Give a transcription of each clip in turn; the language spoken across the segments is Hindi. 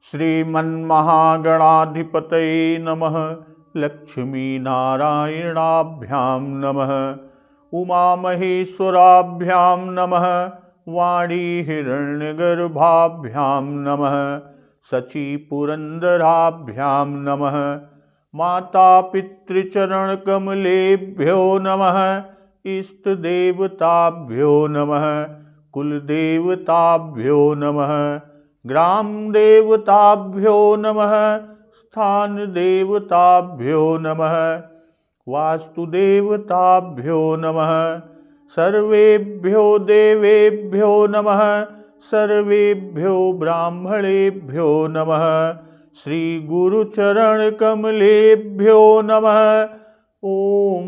श्रीमन्महागणाधिपतये नमः। लक्ष्मीनारायणाभ्यां नमः। उमामहेश्वराभ्यां नमः। वाणीहिरण्यगर्भाभ्यां नमः। शचीपुरन्दराभ्यां नमः। मातापितृचरणकमलेभ्यो नमः। इष्टदेवताभ्यो नमः। कुलदेवताभ्यो नमः। ग्रामदेवताभ्यो नमः। स्थानदेवताभ्यो नमः। वास्तुदेवताभ्यो नमः। सर्वेभ्यो देवेभ्यो नमः। सर्वेभ्यो ब्राह्मणेभ्यो नमः। श्रीगुरुचरणकमलेभ्यो नमः। ओम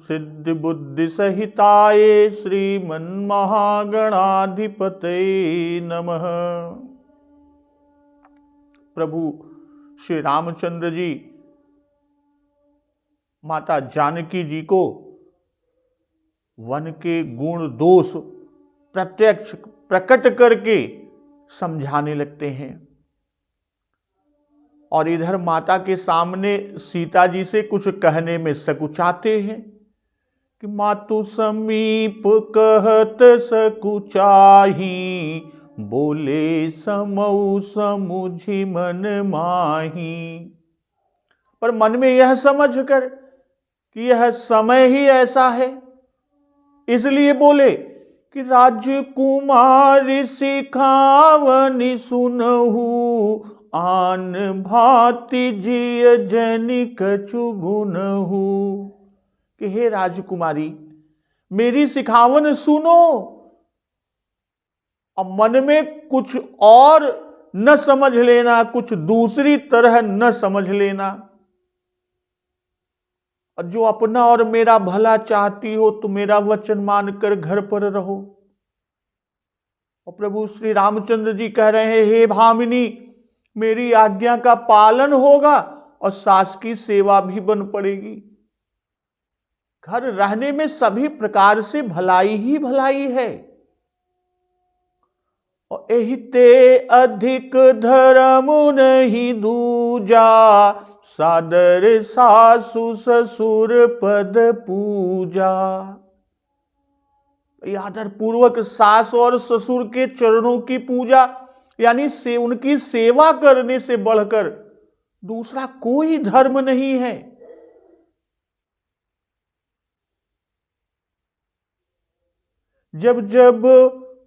सिद्धिबुद्धिसहिताय श्रीमन्महागणाधिपतये नमः। प्रभु श्री रामचंद्र जी माता जानकी जी को वन के गुण दोष प्रत्यक्ष प्रकट करके समझाने लगते हैं और इधर माता के सामने सीता जी से कुछ कहने में सकुचाते हैं कि मातु समीप कहत सकुचाही, बोले समऊ समुझि मन माही। पर मन में यह समझ कर कि यह समय ही ऐसा है, इसलिए बोले कि राजकुमारी सिखावनी सुनहु, आन भांति जिय जनि कछु गुनहु। कि हे राजकुमारी, मेरी सिखावन सुनो और मन में कुछ और न समझ लेना, कुछ दूसरी तरह न समझ लेना। और जो अपना और मेरा भला चाहती हो तो मेरा वचन मानकर घर पर रहो। और प्रभु श्री रामचंद्र जी कह रहे हैं, हे भामिनी, मेरी आज्ञा का पालन होगा और सास की सेवा भी बन पड़ेगी। घर रहने में सभी प्रकार से भलाई ही भलाई है। और एहिते अधिक धर्म नहीं दूजा, सादर सासु ससुर पद पूजा। आदर पूर्वक सास और ससुर के चरणों की पूजा, यानी से उनकी सेवा करने से बढ़कर दूसरा कोई धर्म नहीं है। जब जब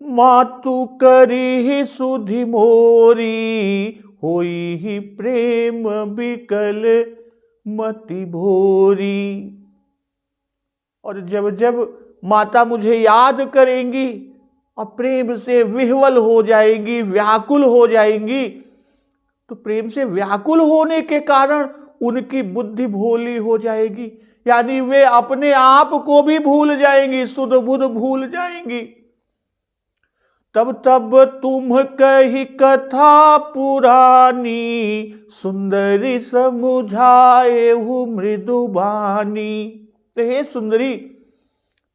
मातु करी सुधि मोरी, होई ही प्रेम बिकल मति भोरी। और जब जब माता मुझे याद करेंगी और प्रेम से विह्वल हो जाएंगी, व्याकुल हो जाएंगी, तो प्रेम से व्याकुल होने के कारण उनकी बुद्धि भोली हो जाएगी, यानी वे अपने आप को भी भूल जाएंगी, सुध बुध भूल जाएंगी। तब तब तुम कही कथा पुरानी, सुंदरी समुझाए हूँ मृदुबानी। तो हे सुंदरी,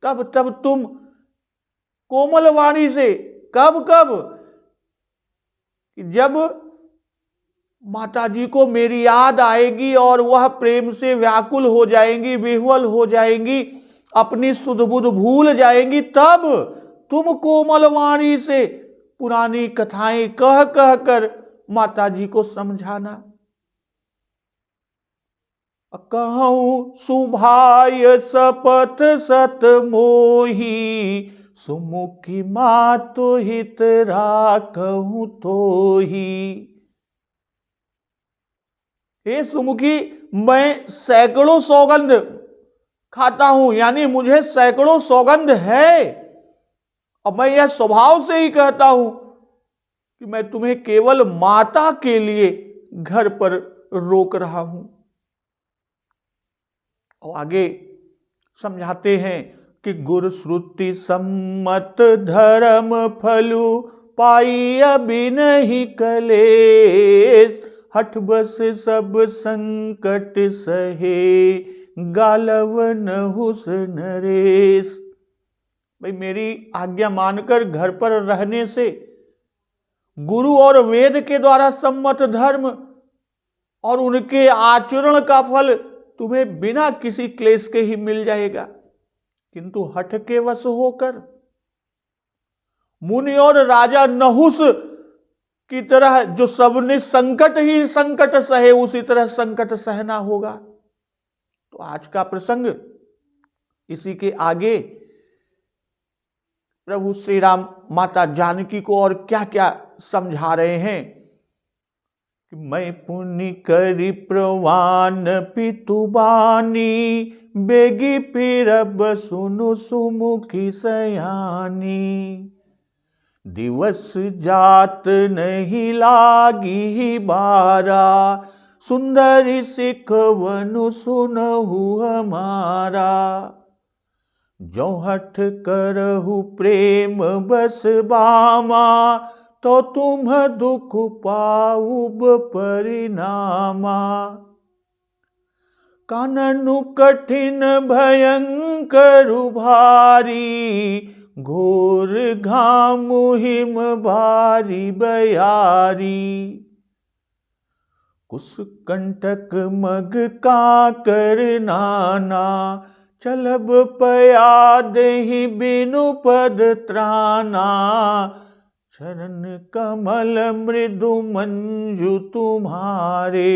तब तब तुम कोमल वाणी से, कब कब, जब माता जी को मेरी याद आएगी और वह प्रेम से व्याकुल हो जाएंगी, विह्वल हो जाएंगी, अपनी सुध बुध भूल जाएंगी, तब तुम कोमल वाणी से पुरानी कथाएं कह कह कर माता जी को समझाना। कहूं सुभाय शपथ सत मोही, सुमुखी मातु हित राखहूं तोही। हे सुमुखी, मैं सैकड़ों सौगंध खाता हूं, यानी मुझे सैकड़ों सौगंध है, और मैं यह स्वभाव से ही कहता हूं कि मैं तुम्हें केवल माता के लिए घर पर रोक रहा हूं। और आगे समझाते हैं कि गुरु श्रुति सम्मत धर्म फलु, पाई अभी नहीं कलेश। हठ बस सब संकट सहे, गालव नहुस नरेश। भाई, मेरी आज्ञा मानकर घर पर रहने से गुरु और वेद के द्वारा सम्मत धर्म और उनके आचरण का फल तुम्हें बिना किसी क्लेश के ही मिल जाएगा, किंतु हठ के वश होकर मुनि और राजा नहुस की तरह जो सबने संकट ही संकट सहे, उसी तरह संकट सहना होगा। तो आज का प्रसंग इसी के आगे प्रभु श्री राम माता जानकी को और क्या क्या समझा रहे हैं कि मैं पुण्य करी प्रवान पितुबानी, बेगी पिरब सुनु सुमुखी सयानी। दिवस जात नहीं लागी बारा, सुंदरी सिखवनु सुनहु हमारा। जो हठ करहु प्रेम बस बामा, तो तुम दुख पाउब परिणामा। काननु कठिन भयंकर भारी, घोर घाम हिम भारी बयारी। कुस कंटक मग काकर नाना, चलब पया देहि बिनु पद त्राना। चरण कमल मृदु मंजु तुम्हारे,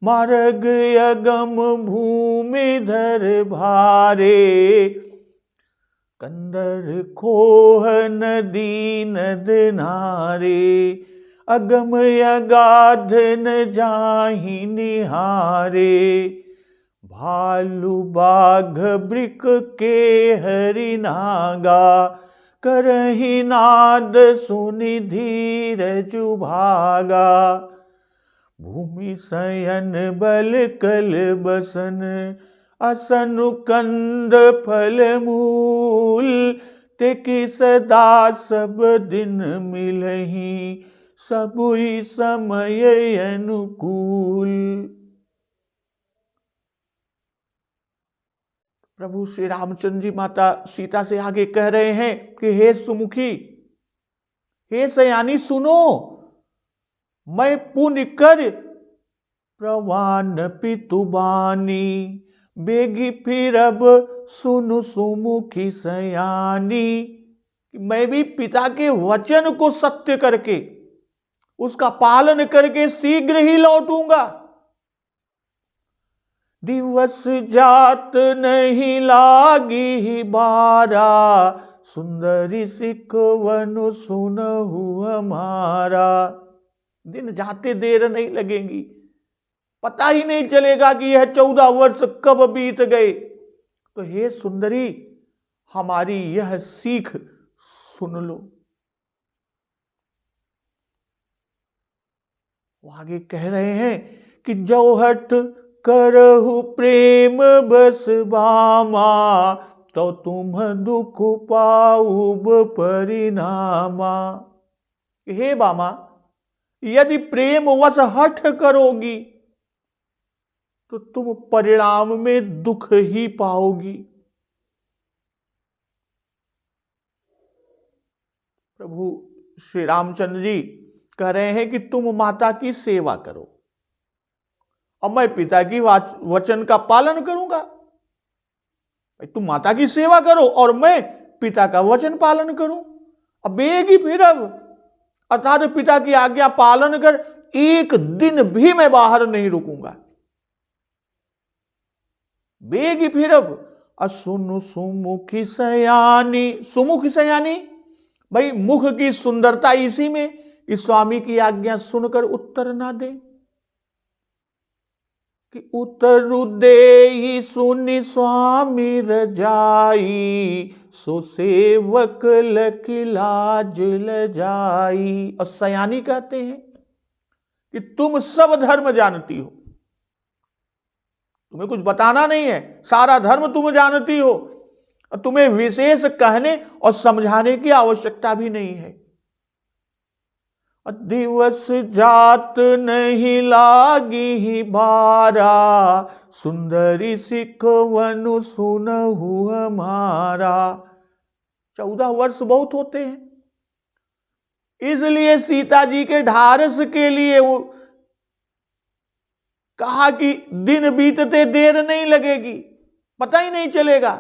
मार्ग अगम भूमि धर भारे। कंदर खोह नदी नद नारे, अगम अगाध न जाहि निहारे। भालु बाघ बृक के हरि नागा, करहि नाद सुनि धीरजु भागा। भूमि शयन बल कल बसन, असनु कंद फल मूल। तेकी सदा सब दिन मिलहि, सबुई समय अनुकूल। प्रभु श्री रामचंद्र जी माता सीता से आगे कह रहे हैं कि हे सुमुखी, हे सयानी सुनो, मैं पुण्य कर प्रवान पितुबानी, बेगी फिरब सुनु सुमुखी सयानी। मैं भी पिता के वचन को सत्य करके, उसका पालन करके शीघ्र ही लौटूंगा। दिवस जात नहीं लागी बारा, सुंदरी सिखवनु सुनहु हमारा। दिन जाते देर नहीं लगेंगी, पता ही नहीं चलेगा कि यह 14 वर्ष कब बीत गए। तो हे सुंदरी, हमारी यह सीख सुन लो। वो आगे कह रहे हैं कि जो हठ करहु प्रेम बस बामा, तो तुम दुख पाउब परिणामा। हे बामा, यदि प्रेम वश हठ करोगी तो तुम परिणाम में दुख ही पाओगी। प्रभु श्री रामचंद्र जी कह रहे हैं कि तुम माता की सेवा करो और मैं पिता की वचन का पालन करूंगा। तुम माता की सेवा करो और मैं पिता का वचन पालन करूं। अब बेगी फिरब अर्थात पिता की आज्ञा पालन कर एक दिन भी मैं बाहर नहीं रुकूंगा। बेगी फिरब असुनु सुमुखी सयानी। सुमुखी सयानी, भाई मुख की सुंदरता इसी में कि स्वामी की आज्ञा सुनकर उत्तर ना दे, कि उतरु देहि सुनि स्वामी रजाई, सो सेवक लखि लाज लजाई। और सयानी कहते हैं कि तुम सब धर्म जानती हो, तुम्हें कुछ बताना नहीं है, सारा धर्म तुम जानती हो और तुम्हें विशेष कहने और समझाने की आवश्यकता भी नहीं है। दिवस जात नहीं लागी बारा, सुंदरी सिखवनु सुनहु हमारा। 14 वर्ष बहुत होते हैं, इसलिए सीता जी के ढारस के लिए वो कहा कि दिन बीतते देर नहीं लगेगी, पता ही नहीं चलेगा।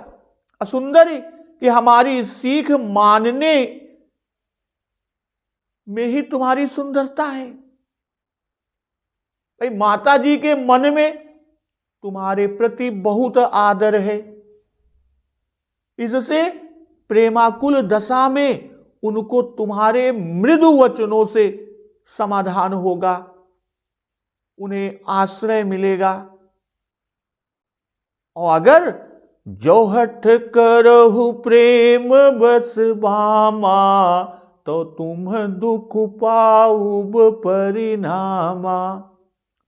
सुंदर कि हमारी सीख मानने में ही तुम्हारी सुंदरता है। भाई माता जी के मन में तुम्हारे प्रति बहुत आदर है, इससे प्रेमाकुल दशा में उनको तुम्हारे मृदु वचनों से समाधान होगा, उन्हें आश्रय मिलेगा। और अगर जो हठ करहु प्रेम बस बामा, तो तुम दुख पाऊब परिणामा।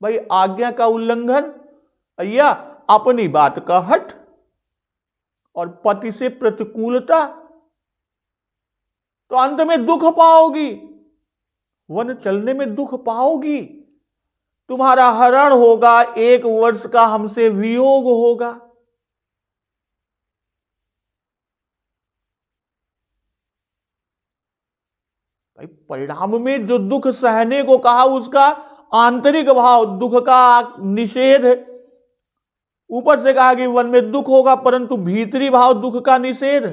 भाई आज्ञा का उल्लंघन या अपनी बात का हठ और पति से प्रतिकूलता, तो अंत में दुख पाओगी, वन चलने में दुख पाओगी, तुम्हारा हरण होगा, 1 वर्ष का हमसे वियोग होगा। भाई परिणाम में जो दुख सहने को कहा उसका आंतरिक भाव, दुख का निषेध। ऊपर से कहा कि वन में दुख होगा, परंतु भीतरी भाव दुख का निषेध।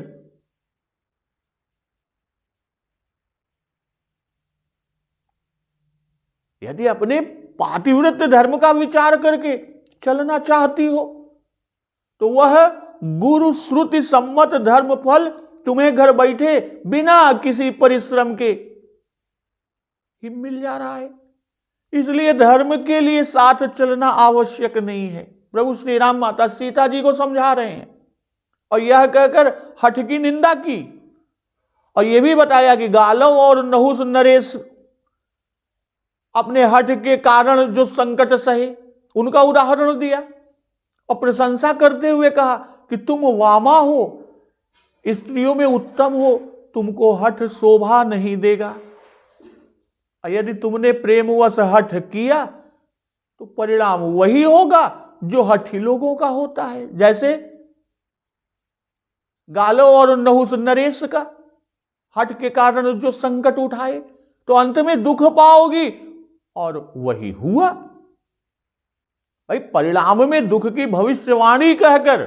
यदि अपने पातिव्रत धर्म का विचार करके चलना चाहती हो तो वह गुरु श्रुति सम्मत धर्म फल तुम्हें घर बैठे बिना किसी परिश्रम के ही मिल जा रहा है। इसलिए धर्म के लिए साथ चलना आवश्यक नहीं है। प्रभु श्री राम माता सीता जी को समझा रहे हैं और यह कहकर हठ की निंदा की और यह भी बताया कि गालव और नहुस नरेश अपने हठ के कारण जो संकट सहे उनका उदाहरण दिया और प्रशंसा करते हुए कहा कि तुम वामा हो, स्त्रियों में उत्तम हो, तुमको हठ शोभा नहीं देगा। यदि तुमने प्रेमवश हठ किया तो परिणाम वही होगा जो हठी लोगों का होता है। जैसे गालव और नहुस नरेश का हठ के कारण जो संकट उठाए तो अंत में दुख पाओगी, और वही हुआ। भाई परिणाम में दुख की भविष्यवाणी कहकर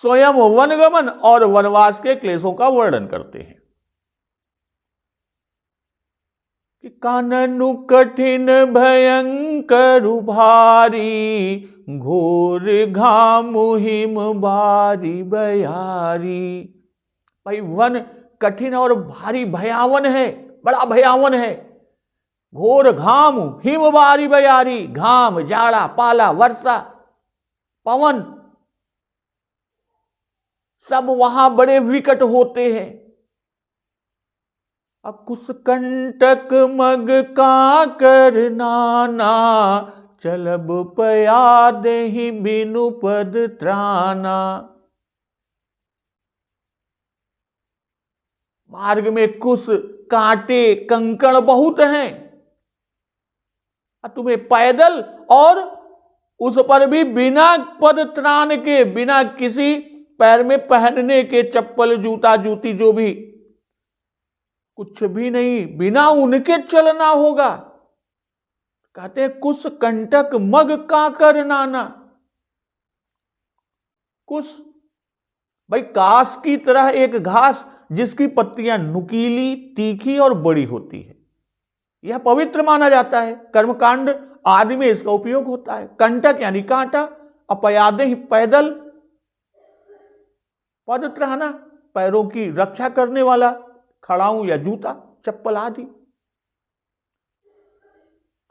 स्वयं वनगमन और वनवास के क्लेशों का वर्णन करते हैं कि काननु कठिन भयंकर भारी, घोर घाम हिम बारी बयारी। भाई वन कठिन और भारी भयावन है, बड़ा भयावन है। घोर घाम हिम बारी बयारी, घाम, जाड़ा, पाला, वर्षा, पवन सब वहां बड़े विकट होते हैं। अकुश कंटक मग का कर नाना, चलब पया देहि बिनु पद त्राना। मार्ग में कुश, कांटे, कंकड़ बहुत हैं, तुम्हें पैदल और उस पर भी बिना पद त्राण के, बिना किसी पैर में पहनने के चप्पल, जूता, जूती जो भी कुछ भी नहीं, बिना उनके चलना होगा। कहते हैं कुश कंटक मग का कर नाना। कुश भाई काश की तरह एक घास जिसकी पत्तियां नुकीली, तीखी और बड़ी होती है, यह पवित्र माना जाता है। कर्मकांड आदि में इसका उपयोग होता है। कंटक यानी कांटा, अपयादे ही पैदल, पद त्राना पैरों की रक्षा करने वाला, खड़ाऊं या जूता, चप्पल आदि।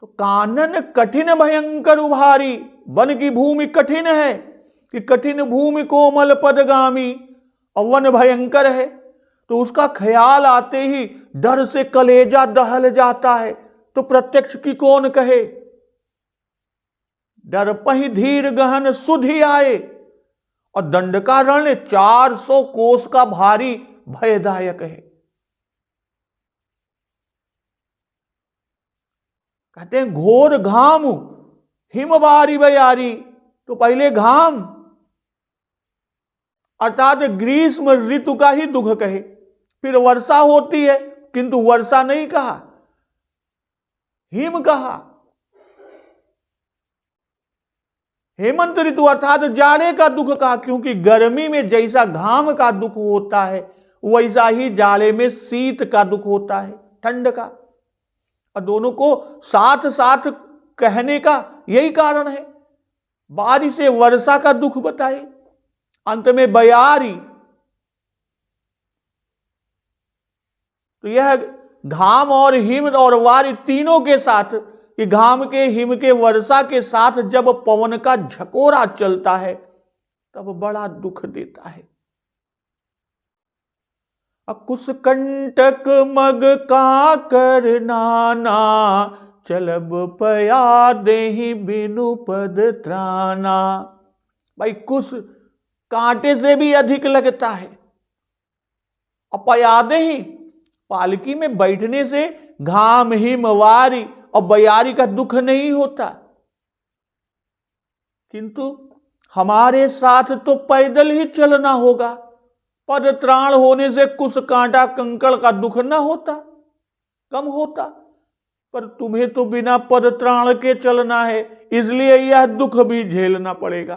तो कानन कठिन भयंकर उभारी, वन की भूमि कठिन है कि कठिन भूमि कोमल पदगामी, और वन भयंकर है तो उसका ख्याल आते ही डर से कलेजा दहल जाता है। तो प्रत्यक्ष की कौन कहे, डर पहि धीर गहन सुधि आए, और दंडकारण्य 400 कोस का भारी भयदायक है। कहते हैं घोर घाम हिमबारी बयारी, तो पहले घाम अर्थात ग्रीष्म ऋतु का ही दुख कहे, फिर वर्षा होती है किंतु वर्षा नहीं कहा, हिम कहा। हेमंत ऋतु अर्थात जाड़े का दुख कहा, क्योंकि गर्मी में जैसा घाम का दुख होता है वैसा ही जाड़े में शीत का दुख होता है, ठंड का। और दोनों को साथ साथ कहने का यही कारण है। बारिश से वर्षा का दुख बताए, अंत में बयारी। तो यह घाम और हिम और वारी तीनों के साथ, कि घाम के, हिम के, वर्षा के साथ जब पवन का झकोरा चलता है तब बड़ा दुख देता है। अकुश कंटक मग का कर नाना, चलब पया देहि बिनु पद त्राना। भाई कुश कांटे से भी अधिक लगता है। अपयादे ही, पालकी में बैठने से घाम, हिम, वारी और बयारी का दुख नहीं होता, किंतु हमारे साथ तो पैदल ही चलना होगा। पद त्राण होने से कुछ कांटा कंकड़ का दुख न होता, कम होता, पर तुम्हें तो बिना पद त्राण के चलना है, इसलिए यह दुख भी झेलना पड़ेगा।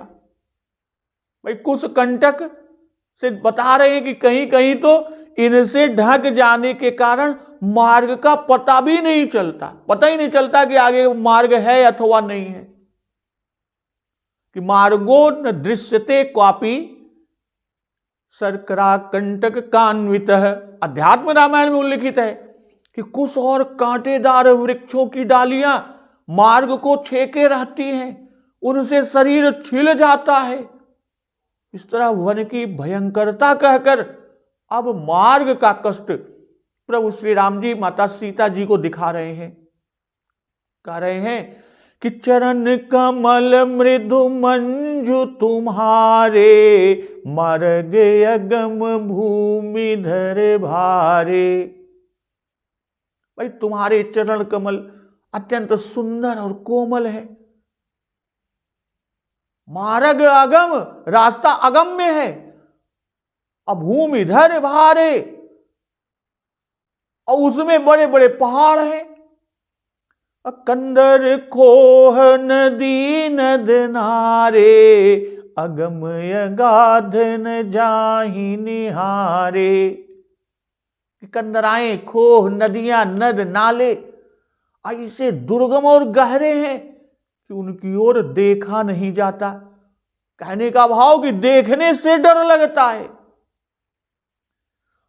भाई कुछ कंटक से बता रहे हैं कि कहीं कहीं तो इनसे ढक जाने के कारण मार्ग का पता भी नहीं चलता, पता ही नहीं चलता कि आगे मार्ग है अथवा नहीं है। कि मार्गो न दृश्यते क्वापि शर्करा कंटक कान्वित। अध्यात्म रामायण में उल्लिखित है कि कुछ और कांटेदार वृक्षों की डालियां मार्ग को छेके रहती हैं, उनसे शरीर छिल जाता है। इस तरह वन की भयंकरता कहकर अब मार्ग का कष्ट प्रभु श्री राम जी माता सीता जी को दिखा रहे हैं। कह रहे हैं कि चरण कमल मृदु मंजु तुम्हारे, मार्ग अगम भूमि धर भारे। भाई तुम्हारे चरण कमल अत्यंत सुंदर और कोमल है, मार्ग अगम, रास्ता अगम्य है, भूमि धर भारे, और उसमें बड़े बड़े पहाड़ हैं। कंदर खोह नदी नद नारे, अगम अगाध न जाहि निहारे। कंदराएं, खोह, नदियां, नद, नाले ऐसे दुर्गम और गहरे हैं कि उनकी ओर देखा नहीं जाता। कहने का भाव कि देखने से डर लगता है।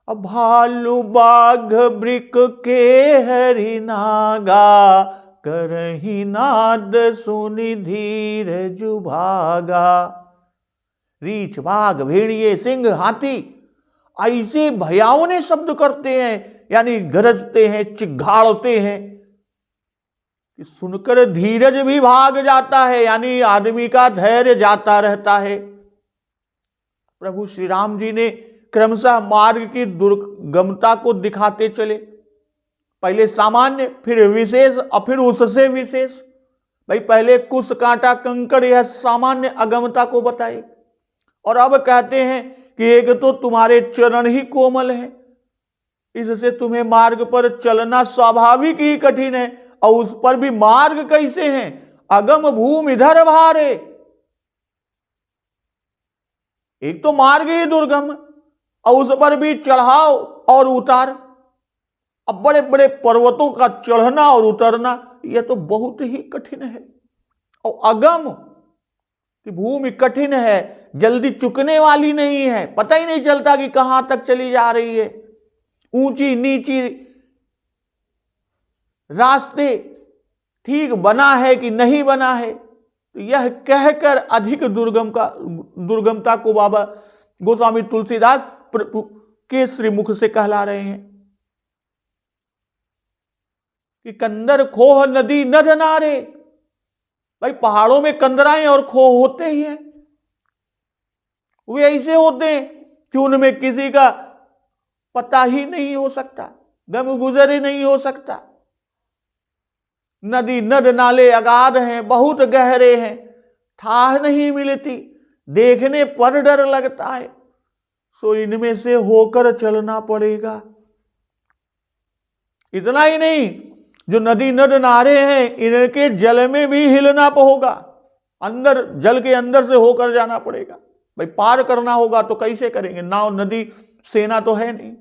अब भालू बाघ वृक के हरि नागा, करहि नाद सुनि धीरजु भागा। रीछ, बाघ, भेड़िए, सिंह, हाथी ऐसे भयावने शब्द करते हैं, यानी गरजते हैं, चिघाड़ते हैं कि सुनकर धीरज भी भाग जाता है, यानी आदमी का धैर्य जाता रहता है। प्रभु श्री राम जी ने क्रमशः मार्ग की दुर्गमता को दिखाते चले, पहले सामान्य, फिर विशेष और फिर उससे विशेष। भाई पहले कुछ कांटा कंकड़ यह सामान्य अगमता को बताए, और अब कहते हैं कि एक तो तुम्हारे चरण ही कोमल है, इससे तुम्हें मार्ग पर चलना स्वाभाविक ही कठिन है, और उस पर भी मार्ग कैसे हैं, अगम भूमि धर भारे। एक तो मार्ग ही दुर्गम और उस पर भी चढ़ाव और उतार। अब बड़े बड़े पर्वतों का चढ़ना और उतरना यह तो बहुत ही कठिन है। और अगम कि भूमि कठिन है, जल्दी चुकने वाली नहीं है, पता ही नहीं चलता कि कहां तक चली जा रही है। ऊंची नीची रास्ते ठीक बना है कि नहीं बना है, तो यह कहकर अधिक दुर्गमता को बाबा गोस्वामी तुलसीदास के श्रीमुख से कहला रहे हैं कि कंदर खोह नदी नद नारे। भाई पहाड़ों में कंदराएं और खोह होते ही हैं, वे ऐसे होते हैं कि उनमें किसी का पता ही नहीं हो सकता, गम गुजर ही नहीं हो सकता। नदी नद नाले अगाध हैं, बहुत गहरे हैं, ठाह नहीं मिलती, देखने पर डर लगता है, सो इनमें से होकर चलना पड़ेगा। इतना ही नहीं, जो नदी नद नारे हैं इनके जल में भी हिलना होगा, अंदर जल के अंदर से होकर जाना पड़ेगा। भाई पार करना होगा तो कैसे करेंगे, नाव नदी सेना तो है नहीं।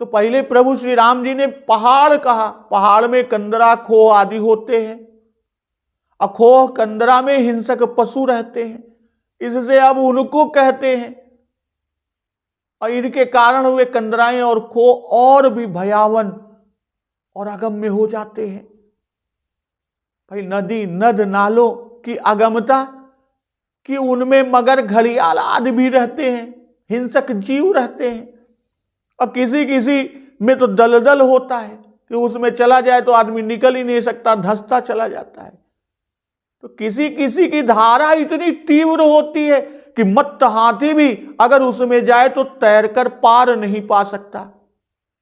तो पहले प्रभु श्री राम जी ने पहाड़ कहा, पहाड़ में कंदरा खो आदि होते हैं, अखोह कंदरा में हिंसक पशु रहते हैं, इससे अब उनको कहते हैं, और इनके कारण हुए कंदराएं और खो और भी भयावन और अगम्य हो जाते हैं। भाई नदी नद नालों की अगमता कि उनमें मगर घड़ियाल आदि भी रहते हैं, हिंसक जीव रहते हैं, और किसी किसी में तो दलदल होता है कि उसमें चला जाए तो आदमी निकल ही नहीं सकता, धंसता चला जाता है। तो किसी किसी की धारा इतनी तीव्र होती है कि मत्त हाथी भी अगर उसमें जाए तो तैरकर पार नहीं पा सकता,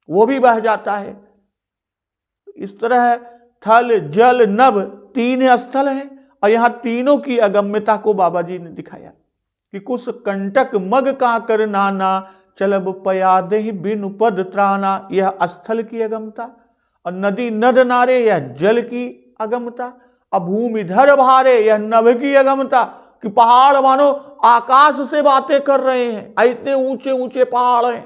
वो भी बह जाता है। इस तरह थल जल नभ तीन स्थल हैं, और यहां तीनों की अगम्यता को बाबा जी ने दिखाया कि कुछ कंटक मग का कर नाना, चलब पयादे बिनु पद त्राना, यह स्थल की अगमता, और नदी नद नारे यह जल की अगमता, और भूमि धर भारे यह नभ की अगमता, कि पहाड़ मानो आकाश से बातें कर रहे हैं, इतने ऊंचे ऊंचे पहाड़ हैं।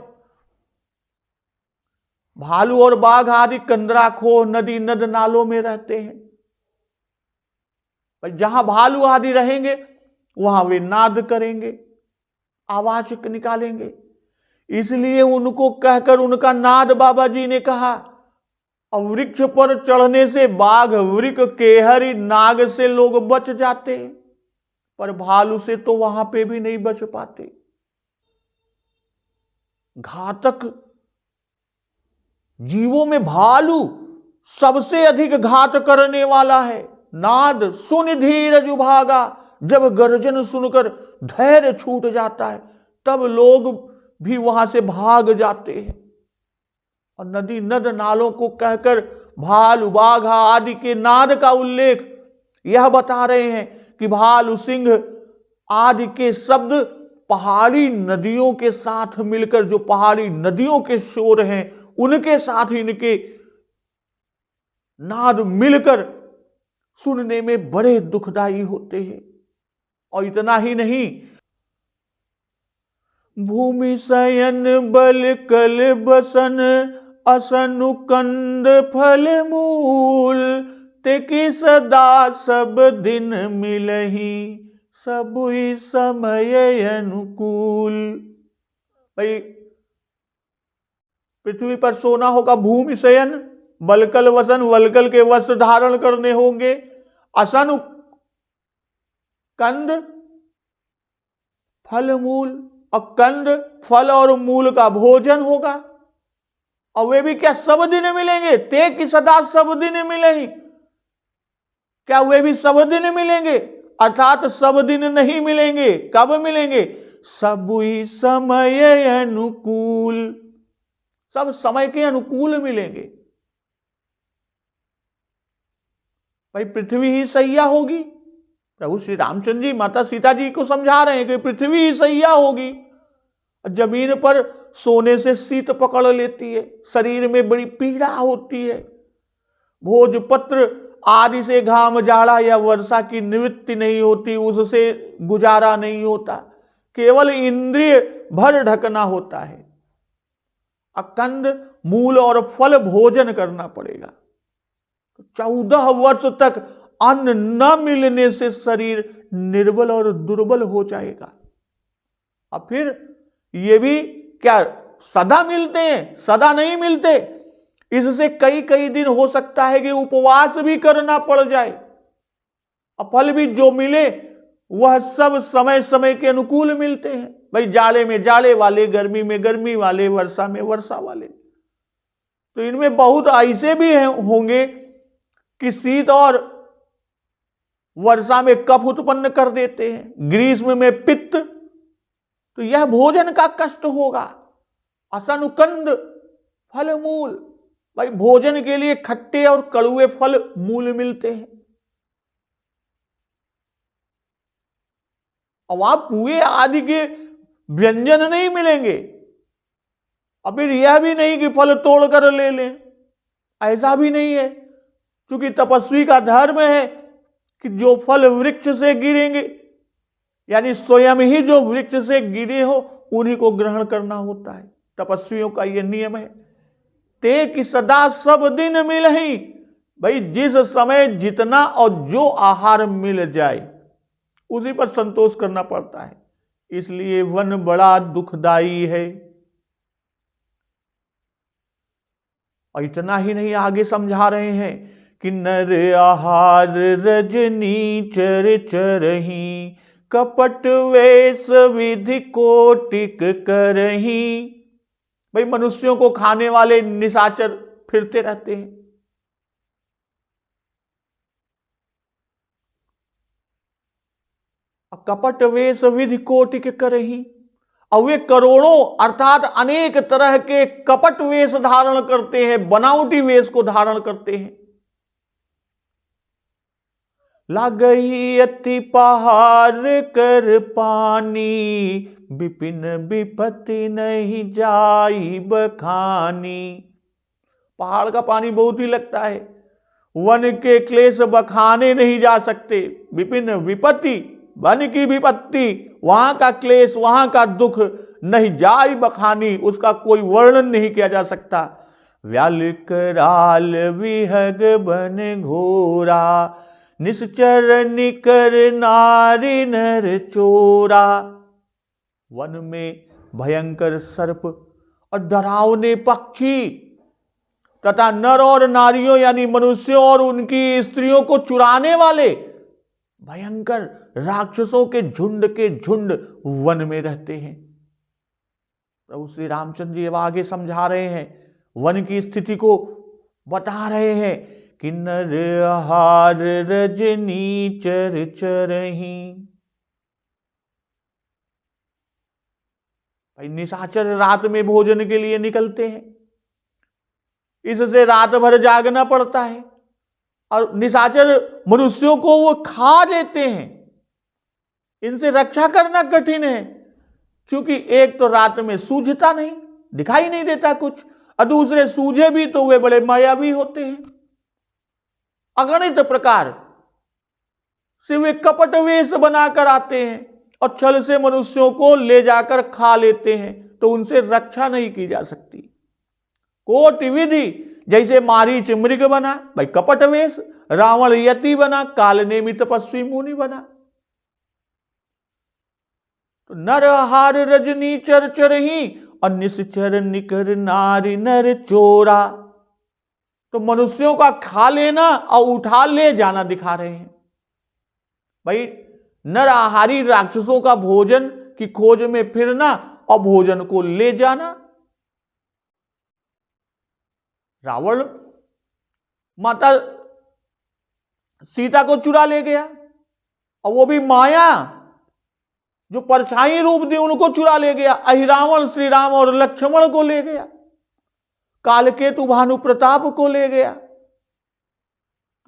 भालू और बाघ आदि कंदरा खो नदी नद नालों में रहते हैं। जहां भालू आदि रहेंगे वहां वे नाद करेंगे, आवाज निकालेंगे, इसलिए उनको कहकर उनका नाद बाबा जी ने कहा। और वृक्ष पर चढ़ने से बाघ वृक केहरी नाग से लोग बच जाते, पर भालू से तो वहां पे भी नहीं बच पाते। घातक जीवों में भालू सबसे अधिक घात करने वाला है। नाद सुन धीरज भागा, जब गर्जन सुनकर धैर्य छूट जाता है तब लोग भी वहां से भाग जाते हैं। और नदी नद नालों को कहकर भालू बाघ आदि के नाद का उल्लेख यह बता रहे हैं कि भालू सिंह आदि के शब्द पहाड़ी नदियों के साथ मिलकर, जो पहाड़ी नदियों के शोर हैं उनके साथ इनके नाद मिलकर सुनने में बड़े दुखदाई होते हैं। और इतना ही नहीं, भूमि शयन बल कल बसन, असनु कंद फल मूल, ते की सदा सब दिन मिलही, सबुई समय अनुकूल। भाई पृथ्वी पर सोना होगा, भूमि शयन, बलकल वसन, वलकल के वस्त्र धारण करने होंगे, असनु कंद फल मूल, और कंद फल और मूल का भोजन होगा, और वे भी क्या सब दिन मिलेंगे, ते की सदा सब दिन मिलेंगे, क्या वे भी सब दिन मिलेंगे, अर्थात सब दिन नहीं मिलेंगे। कब मिलेंगे, सबुई समय अनुकूल, सब समय के अनुकूल मिलेंगे। भाई पृथ्वी ही सैया होगी, प्रभु श्री रामचंद्र जी माता सीता जी को समझा रहे हैं कि पृथ्वी ही सैया होगी। जमीन पर सोने से शीत पकड़ लेती है, शरीर में बड़ी पीड़ा होती है, भोजपत्र आदि से घाम जाड़ा या वर्षा की निवृत्ति नहीं होती, उससे गुजारा नहीं होता, केवल इंद्रिय भर ढकना होता है। अकंद मूल और फल भोजन करना पड़ेगा। 14 वर्ष तक अन्न न मिलने से शरीर निर्बल और दुर्बल हो जाएगा। और फिर ये भी क्या सदा मिलते हैं, सदा नहीं मिलते, इससे कई कई दिन हो सकता है कि उपवास भी करना पड़ जाए। और फल भी जो मिले वह सब समय समय के अनुकूल मिलते हैं। भाई जाड़े में जाड़े वाले, गर्मी में गर्मी वाले, वर्षा में वर्षा वाले। तो इनमें बहुत ऐसे भी होंगे कि शीत और वर्षा में कफ उत्पन्न कर देते हैं, ग्रीष्म में पित्त, तो यह भोजन का कष्ट होगा। असनुकंद फल मूल, भाई भोजन के लिए खट्टे और कड़ुए फल मूल मिलते हैं। और वहां पुए आदि के व्यंजन नहीं मिलेंगे, अब फिर यह भी नहीं कि फल तोड़ कर ले लें, ऐसा भी नहीं है, क्योंकि तपस्वी का धर्म है कि जो फल वृक्ष से गिरेंगे, यानी स्वयं ही जो वृक्ष से गिरे हो उन्हीं को ग्रहण करना होता है। तपस्वियों का यह नियम है। ते कि सदा सब दिन मिलहि, भाई जिस समय जितना और जो आहार मिल जाए उसी पर संतोष करना पड़ता है, इसलिए वन बड़ा दुखदाई है। और इतना ही नहीं, आगे समझा रहे हैं कि नर आहार रजनी चर चरही, कपट वेश विधि कोटिक करही। भाई मनुष्यों को खाने वाले निशाचर फिरते रहते हैं। कपट वेश विधि कोटिक करही, और वे करोड़ों अर्थात अनेक तरह के कपट वेश धारण करते हैं, बनावटी वेश को धारण करते हैं। लागई अति पहाड़ कर पानी, विपिन विपत्ति नहीं जाई बखानी। पहाड़ का पानी बहुत ही लगता है, वन के क्लेश बखाने नहीं जा सकते। विपिन विपत्ति, वन की विपत्ति, वहां का क्लेश, वहां का दुख नहीं जाई बखानी, उसका कोई वर्णन नहीं किया जा सकता। व्याल कराल विहग बन घोरा, निश्चर निकर नारी नर चोरा। वन में भयंकर सर्प और डरावने पक्षी तथा नर और नारियों यानी मनुष्यों और उनकी स्त्रियों को चुराने वाले भयंकर राक्षसों के झुंड वन में रहते हैं। प्रभु श्री रामचंद्र जी अब आगे समझा रहे हैं, वन की स्थिति को बता रहे हैं कि नर आहार रजनी चर चरही। भाई निशाचर रात में भोजन के लिए निकलते हैं, इससे रात भर जागना पड़ता है, और निशाचर मनुष्यों को वो खा लेते हैं। इनसे रक्षा करना कठिन है, क्योंकि एक तो रात में सूझता नहीं, दिखाई नहीं देता कुछ, और दूसरे सूझे भी तो वे बड़े मायावी होते हैं। अगणित प्रकार से वे कपट वेश बनाकर आते हैं और छल से मनुष्यों को ले जाकर खा लेते हैं, तो उनसे रक्षा नहीं की जा सकती। कोटि विधि, जैसे मारीच मृग बना, भाई कपट वेश, रावण यति बना, काल नेमी तपस्वी मुनि बना। तो नर आहार रजनी चर चरही, और निश्चर निकर नारी नर चोरा। तो मनुष्यों का खा लेना और उठा ले जाना दिखा रहे हैं। भाई नर आहारी राक्षसों का भोजन की खोज में फिरना और भोजन को ले जाना। रावण माता सीता को चुरा ले गया, और वो भी माया जो परछाई रूप दी उनको चुरा ले गया। अहिरावण श्री राम और लक्ष्मण को ले गया, कालकेतु भानु प्रताप को ले गया।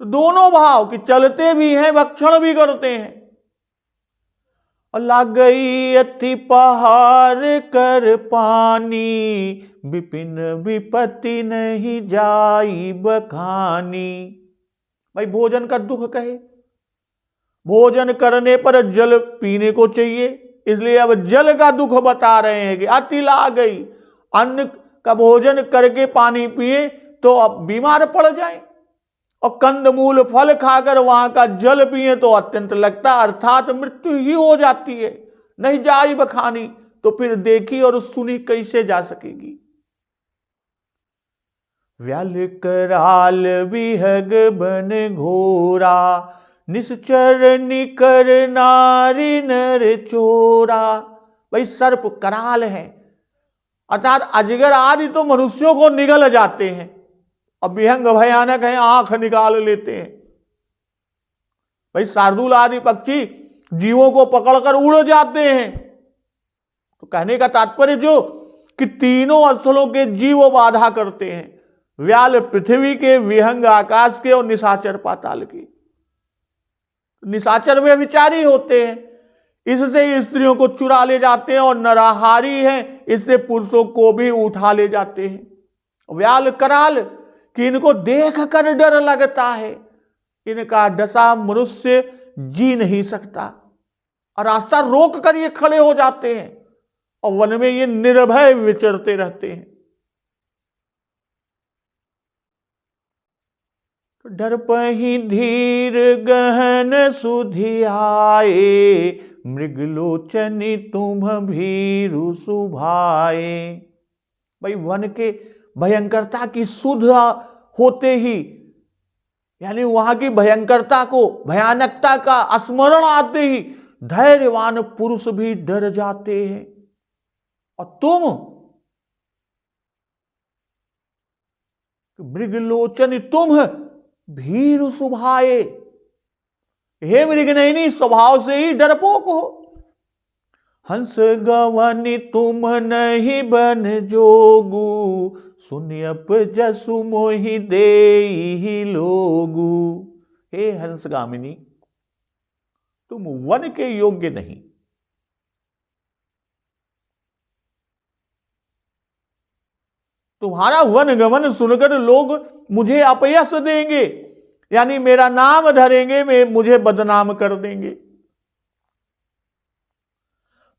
तो दोनों भाव कि चलते भी हैं, भक्षण भी करते हैं। और लाग गई अति पहाड़ कर पानी, विपिन विपत्ति नहीं जाई बखानी। भाई भोजन का दुख कहे, भोजन करने पर जल पीने को चाहिए, इसलिए अब जल का दुख बता रहे हैं कि अति लाग गई। अन्न का भोजन करके पानी पिए तो अब बीमार पड़ जाए, और कंदमूल फल खाकर वहां का जल पिए तो अत्यंत लगता, अर्थात मृत्यु ही हो जाती है। नहीं जाई बखानी, तो फिर देखी और सुनी कैसे जा सकेगी। व्याल कराल विहग बन घोरा, निश्चर निकर नारी नर चोरा। भाई सर्प कराल है, अर्थात अजगर आदि तो मनुष्यों को निगल जाते हैं, और विहंग भयानक है, आंख निकाल लेते हैं। भाई शार्दूल आदि पक्षी जीवों को पकड़कर उड़ जाते हैं। तो कहने का तात्पर्य जो कि तीनों स्थलों के जीव बाधा करते हैं, व्याल पृथ्वी के, विहंग आकाश के, और निशाचर पाताल के। निशाचर वे विचारी होते हैं, इससे स्त्रियों को चुरा ले जाते हैं, और नराहारी हैं इससे पुरुषों को भी उठा ले जाते हैं। व्याल कराल कि इनको देख कर डर लगता है, इनका दशा मनुष्य जी नहीं सकता, और रास्ता रोक कर ये खड़े हो जाते हैं और वन में ये निर्भय विचरते रहते हैं। डरपहि धीर गहन सुधियाए, मृगलोचनी तुम भीरु सुभाए। भाई वन के भयंकरता की सुध होते ही, यानी वहां की भयंकरता को, भयानकता का स्मरण आते ही धैर्यवान पुरुष भी डर जाते हैं। और तुम मृगलोचन तुम भीरु सुभाए, हे मृगनयनी स्वभाव से ही डरपोक हो। हंस गवनी तुम नहीं बन जोगु, सुनियप जसु मोहि देहि लोगु। हे हंसगामिनी, तुम वन के योग्य नहीं। तुम्हारा वन गमन सुनकर लोग मुझे अपयश देंगे, यानी मेरा नाम धरेंगे, मुझे बदनाम कर देंगे।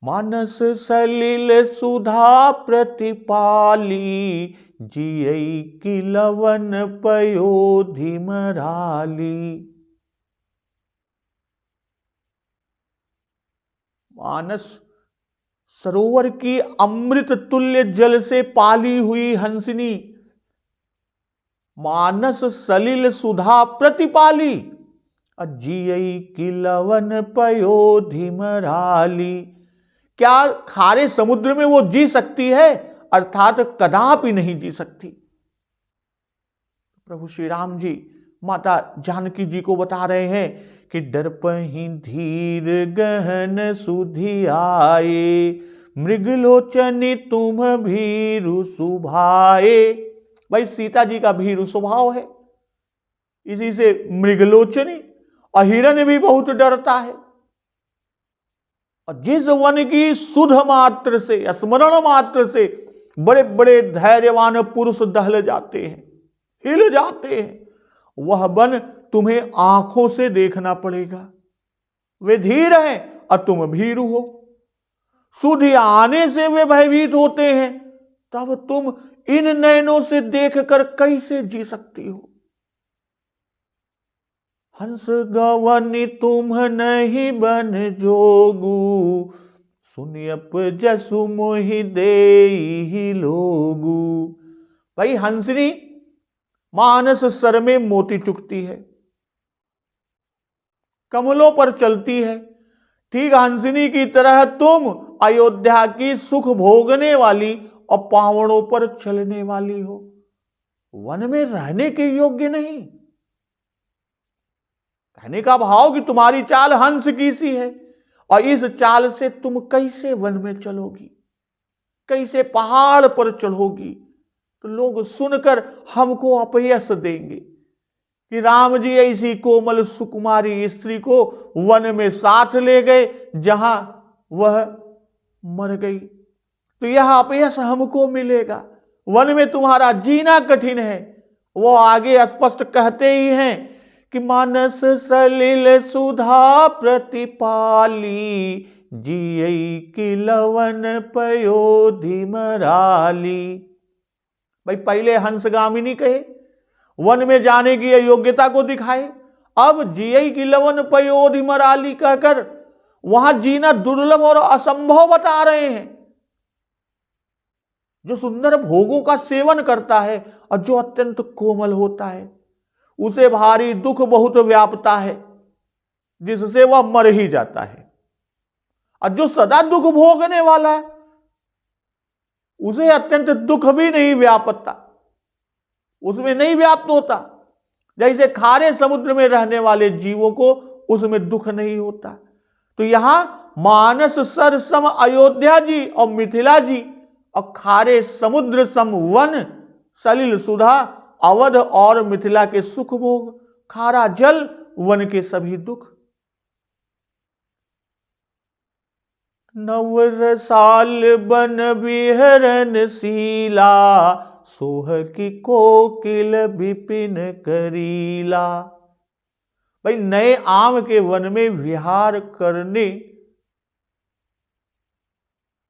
मानस सलिल सुधा प्रतिपाली, जियई की लवन पयोधि मराली। मानस सरोवर की अमृत तुल्य जल से पाली हुई हंसिनी, मानस सलिल सुधा प्रतिपाली, जियई की लवन पयोधि मराली। क्या खारे समुद्र में वो जी सकती है? अर्थात कदापि नहीं जी सकती। प्रभु श्री राम जी माता जानकी जी को बता रहे हैं कि दर्पहि धीर गहन सुधियाए, मृगलोचनी तुम भीरु सुभाए। भाई सीता जी का भीरु स्वभाव है, इसी से मृगलोचनी। और हिरण भी बहुत डरता है, और जिस वन की सुध मात्र से, स्मरण मात्र से बड़े बड़े धैर्यवान पुरुष दहल जाते हैं, हिल जाते हैं, वह वन तुम्हें आंखों से देखना पड़ेगा। वे धीर हैं और तुम भीरु हो। सुध आने से वे भयभीत होते हैं, तब तुम इन नयनों से देखकर कैसे जी सकती हो? हंस गवनी तुम नहीं बन जोगु, सुनियप जसु मोहि देहि लोगु। भाई हंसनी मानस सर में मोती चुकती है, कमलों पर चलती है, ठीक हंसनी की तरह तुम अयोध्या की सुख भोगने वाली और पावड़ों पर चलने वाली हो, वन में रहने के योग्य नहीं। कहने का भाव कि तुम्हारी चाल हंस की सी है, और इस चाल से तुम कैसे वन में चलोगी, कैसे पहाड़ पर चढ़ोगी? तो लोग सुनकर हमको अपयश देंगे कि राम जी ऐसी कोमल सुकुमारी स्त्री को वन में साथ ले गए जहां वह मर गई, तो यह अपयश हमको मिलेगा, वन में तुम्हारा जीना कठिन है। वो आगे स्पष्ट कहते ही हैं कि मानस सलिल सुधा प्रतिपाली, जियई की लवन पयोधि मराली। भाई पहले हंसगामिनी कहे, वन में जाने की योग्यता को दिखाए, अब जियई की लवन पयोधि मराली कहकर वहां जीना दुर्लभ और असंभव बता रहे हैं। जो सुंदर भोगों का सेवन करता है और जो अत्यंत कोमल होता है, उसे भारी दुख बहुत व्यापता है, जिससे वह मर ही जाता है। और जो सदा दुख भोगने वाला है, उसे अत्यंत दुख भी नहीं व्यापता, उसमें नहीं व्याप्त होता। जैसे खारे समुद्र में रहने वाले जीवों को उसमें दुख नहीं होता। तो यहां मानस सर सम अयोध्या जी और मिथिला जी, और खारे समुद्र सम वन, सलिल सुधा अवध और मिथिला के सुख भोग, खारा जल वन के सभी दुख। नव रसाल बन विहरन सीला, सोह की कोकिल विपिन करीला। भाई नए आम के वन में विहार करने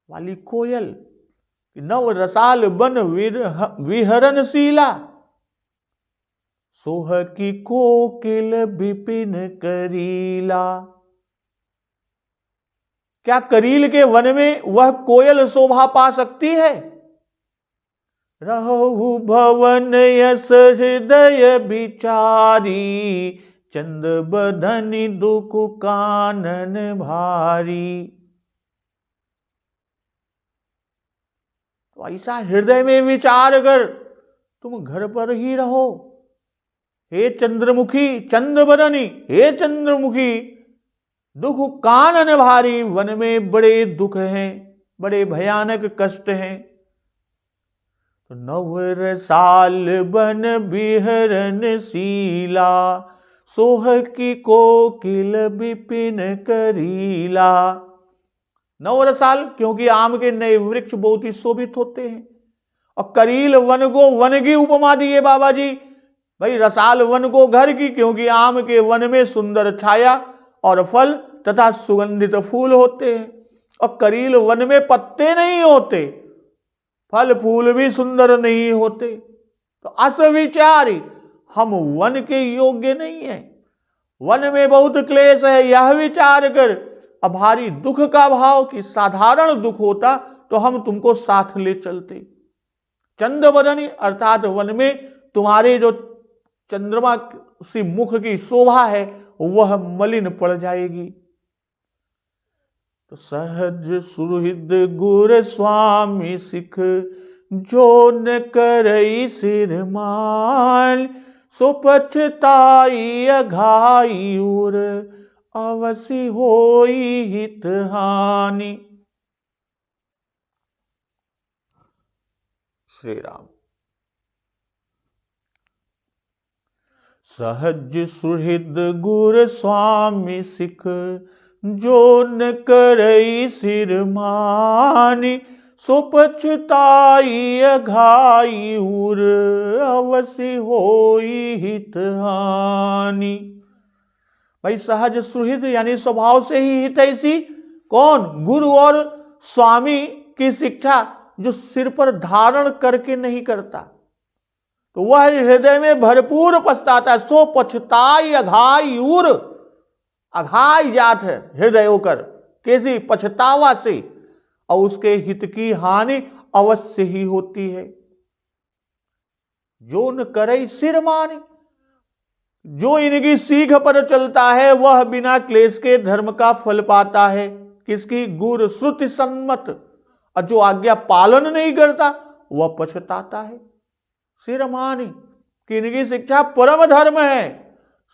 वाली कोयल, नव रसाल बन विहरन सीला, सोह की कोकिल विपिन करीला। क्या करील के वन में वह कोयल शोभा पा सकती है? रहु भवन यस हृदय बिचारी, चंद बदनी दुख कानन भारी। तो ऐसा हृदय में विचार कर तुम घर पर ही रहो। हे चंद्रमुखी, चंद्रबदनी, हे चंद्रमुखी, दुख कानन भारी, वन में बड़े दुख हैं, बड़े भयानक कष्ट हैं। तो नव रसाल बन बिहरन सीला, सोह की कोकिल विपिन करीला। नव रसाल क्योंकि आम के नए वृक्ष बहुत ही शोभित होते हैं, और करील वन को वन की उपमा दी है बाबा जी। भाई रसाल वन को घर की, क्योंकि आम के वन में सुंदर छाया और फल तथा सुगंधित फूल होते हैं, और करील वन में पत्ते नहीं होते, फल फूल भी सुंदर नहीं होते। तो असविचारी हम वन के योग्य नहीं है, वन में बहुत क्लेश है, यह विचार कर। अब भारी दुख का भाव कि साधारण दुख होता तो हम तुमको साथ ले चलते। चंद्रबदनी अर्थात वन में तुम्हारे जो चंद्रमा सी मुख की शोभा है वह मलिन पड़ जाएगी। तो सहज सुहृद गुर स्वामी सिख, जो न करई सिर मान, सो पछताई अघाई उर, अवसि होई हित हानि। श्री राम। सहज सुहृद गुर स्वामी सिख, जो न करई सिर मानी, सो पछताई अघाई उर, अवसि होई हित हानि। भाई सहज सुहृद यानी स्वभाव से ही हितैषी कौन? गुरु और स्वामी की शिक्षा जो सिर पर धारण करके नहीं करता, तो वह हृदय में भरपूर पछताता है। सो पछताई अघाई उर, अघाई जात है हृदय होकर, कैसी? पछतावा से, और उसके हित की हानि अवश्य ही होती है। जो न करे सिर माने, जो इनकी सीख पर चलता है वह बिना क्लेश के धर्म का फल पाता है। किसकी? गुर श्रुति सम्मत। और जो आज्ञा पालन नहीं करता वह पछताता है। सिर मानी कि इनकी शिक्षा परम धर्म है।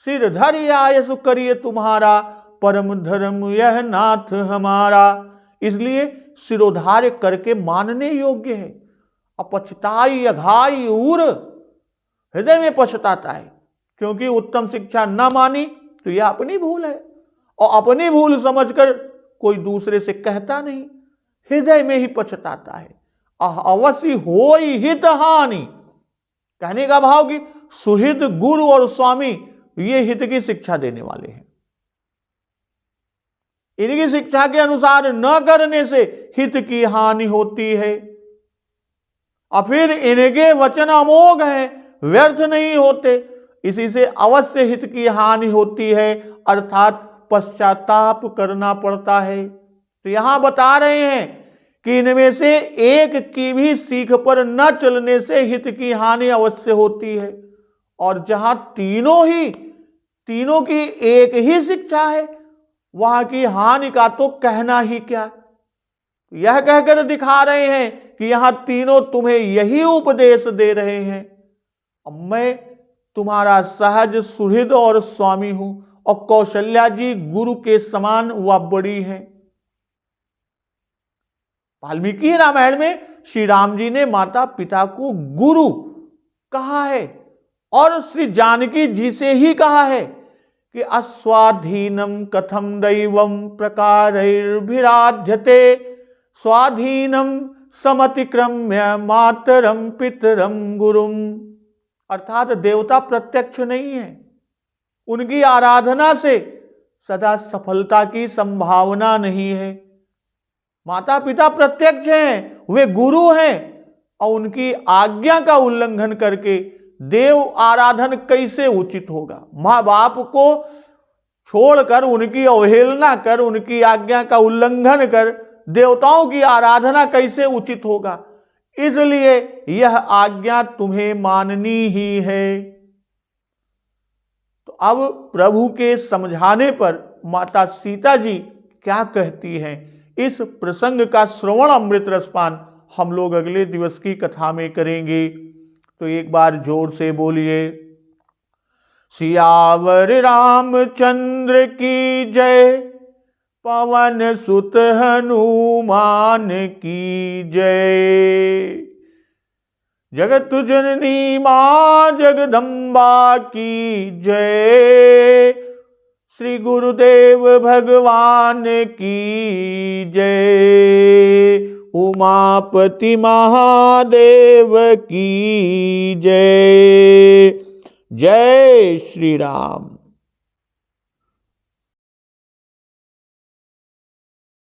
सिर धरि आयसु करिए तुम्हारा, परम धर्म यह नाथ हमारा। इसलिए सिरोधार्य करके मानने योग्य है। अपछताई अघाई उर, हृदय में पछताता है, क्योंकि उत्तम शिक्षा न मानी तो यह अपनी भूल है, और अपनी भूल समझकर कोई दूसरे से कहता नहीं, हृदय में ही पछताता है। अवश्य होई हित हानि, कहने का भाव कि सुहृद गुरु और स्वामी ये हित की शिक्षा देने वाले हैं। इनकी शिक्षा के अनुसार न करने से हित की हानि होती है, और फिर इनके वचन अमोघ हैं, व्यर्थ नहीं होते। इसी से अवश्य हित की हानि होती है, अर्थात पश्चाताप करना पड़ता है। तो यहां बता रहे हैं कि इनमें से एक की भी सीख पर न चलने से हित की हानि अवश्य होती है। और जहां तीनों की एक ही शिक्षा है, वहां की हानि का तो कहना ही क्या। यह कहकर दिखा रहे हैं कि यहां तीनों तुम्हें यही उपदेश दे रहे हैं। अब मैं तुम्हारा सहज सुहृद और स्वामी हूं, और कौशल्या जी गुरु के समान व बड़ी हैं। वाल्मीकि रामायण में श्री राम जी ने माता पिता को गुरु कहा है, और श्री जानकी जी से ही कहा है कि अस्वाधीनम कथम दैवम प्रकारैर्भिराध्यते स्वाधीनम समतिक्रम्य मातरम पितरम गुरुम। अर्थात देवता प्रत्यक्ष नहीं है, उनकी आराधना से सदा सफलता की संभावना नहीं है। माता पिता प्रत्यक्ष हैं, वे गुरु हैं, और उनकी आज्ञा का उल्लंघन करके देव आराधन कैसे उचित होगा। माँ बाप को छोड़कर, उनकी अवहेलना कर, उनकी आज्ञा का उल्लंघन कर देवताओं की आराधना कैसे उचित होगा। इसलिए यह आज्ञा तुम्हें माननी ही है। तो अब प्रभु के समझाने पर माता सीता जी क्या कहती हैं, इस प्रसंग का श्रवण अमृत रसपान हम लोग अगले दिवस की कथा में करेंगे। तो एक बार जोर से बोलिए, सियावर रामचंद्र की जय, पवन सुत हनुमान की जय। जगत जननी मां जगदम्बा की जय, श्री गुरुदेव भगवान की जय, उमापति महादेव की जय। जय श्री राम।